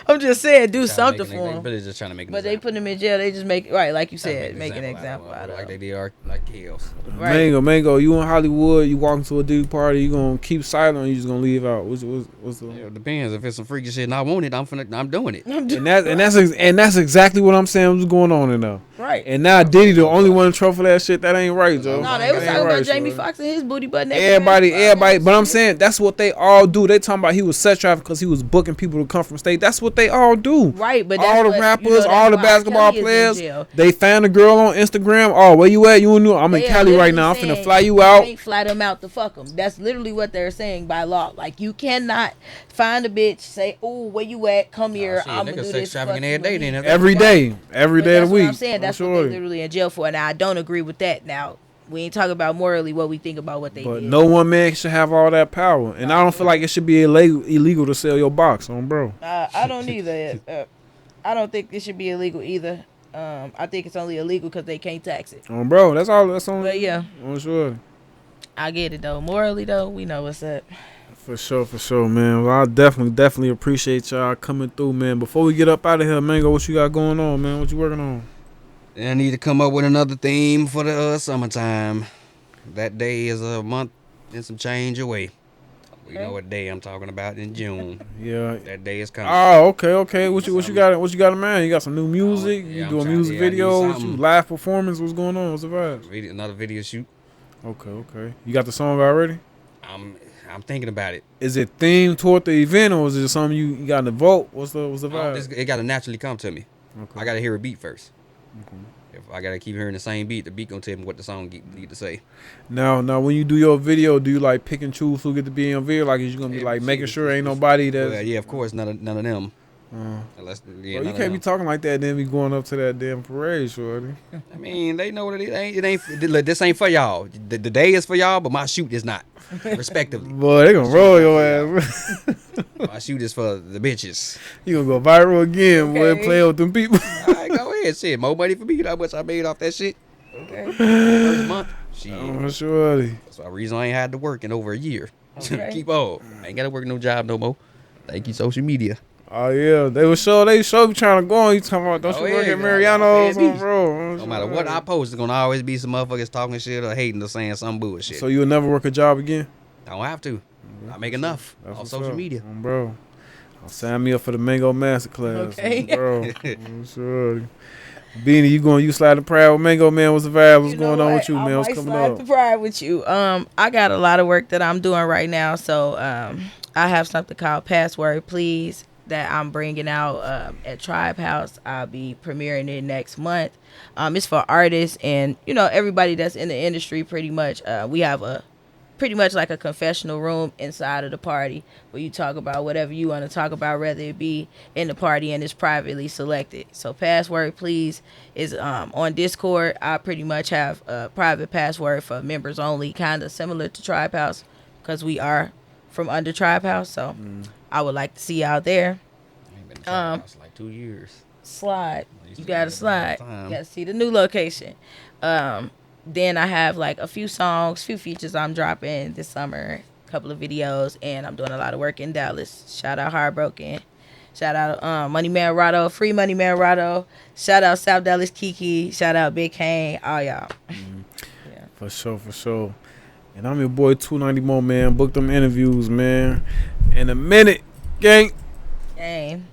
I'm just saying, do something for him. But it's just trying to make. But they put him in jail. They just make right, like you said, make an example out of like they him. did like Chaos. Right. Mango, you in Hollywood, you walking to a dude party, you gonna keep silent or you just gonna leave out? What's the Yeah, it depends. If it's some freaky shit and I want it, I'm doing it. and that's exactly what I'm saying was going on in there. Right. And now Diddy the only one in trouble for that shit. That ain't right, Joe. No, they was That ain't talking about right, Jamie Joe. Foxx and his booty butt. Everybody, but I'm saying that's what they all do. They talking about he was sex trafficked because he was booking people to come from state. That's what they all do. Right, but all the that's what, rappers, that's all the why basketball Kelly is in players, jail. they found a girl on Instagram. Oh, where you at? You in New? I'm in They are Cali right literally now. I'm saying finna fly you out. Can't fly them out to fuck them. That's literally what they're saying by law. Like you cannot find a bitch, say, "Oh, where you at? Come here. I'm gonna do sex this." trafficking fuck every you." day. Then Every day But of the that's week. what I'm saying. That's what sure. they're literally in jail for. Now I don't agree with that. Now we ain't talking about morally what we think about what they But did. no one man should have all that power, and I don't feel like it should be illegal to sell your box on, bro. I don't either. I don't think it should be illegal either. I think it's only illegal because they can't tax it. On, bro. That's all. That's on. But yeah, On sure. I get it though. Morally though, we know what's up. For sure, man. Well, I definitely appreciate y'all coming through, man. Before we get up out of here, Mango, what you got going on, man? What you working on? I need to come up with another theme for the summertime. That day is a month and some change away. You know what day I'm talking about in June. Yeah. That day is coming. Oh, okay. What you got? What you got in mind? You got some new music? Yeah, you doing music video? What you, live performance? What's going on? What's the vibe? Another video shoot. Okay. You got the song already? I'm thinking about it. Is it themed toward the event, or is it something you got in the vault? What's the vibe? It got to naturally come to me. Okay. I got to hear a beat first. Okay. If I got to keep hearing the same beat, the beat gonna tell me what the song need to say. Now, when you do your video, do you like pick and choose who get to be in your video? Like, is you gonna be like making sure ain't nobody that's? Well, yeah, of course, none of them. Unless, you can't be talking like that, and then be going up to that damn parade, shorty. I mean, they know that it ain't. This ain't for y'all. The day is for y'all, but my shoot is not. Respectively. Boy, they gonna roll your ass. My shoot is for the bitches. You gonna go viral again, boy. Play with them people. All right, go ahead. Shit, more money for me. You know how much I made off that shit? Okay. First month. Shit. Oh, shorty. That's the reason I ain't had to work in over a year. Okay. Keep on. I ain't gotta work no job no more. Thank you, social media. Oh yeah, they show me trying to go on. You talking about don't you work at Mariano's on bro? No matter what I post, it's gonna always be some motherfuckers talking shit or hating or saying some bullshit. So you'll never work a job again? I don't have to. I make enough on social media. Bro. Sign me up for the Mango Masterclass. Okay. Bro. Sure. Beanie, you slide the pride with Mango, man. What's the vibe? What's going on with you, man? What's coming up? The pride with you. I got a lot of work that I'm doing right now, so I have something called Password Please that I'm bringing out at Tribe House. I'll be premiering it next month. It's for artists and everybody that's in the industry. Pretty much, we have pretty much like a confessional room inside of the party where you talk about whatever you want to talk about, whether it be in the party and it's privately selected. So Password Please is on Discord. I pretty much have a private password for members only, kind of similar to Tribe House because we are from under Tribe House. So I would like to see y'all there. I ain't been to Tribe House like 2 years. Slide. You got to slide. You got to see the new location. Then I have like a few songs, few features I'm dropping this summer, a couple of videos, and I'm doing a lot of work in Dallas. Shout out Heartbroken. Shout out Money Man Rado, Free Money Man Rado. Shout out South Dallas Kiki. Shout out Big Kane. All y'all. Yeah. For sure. And I'm your boy 290 Mo, man. Book them interviews, man. In a minute, gang. Game.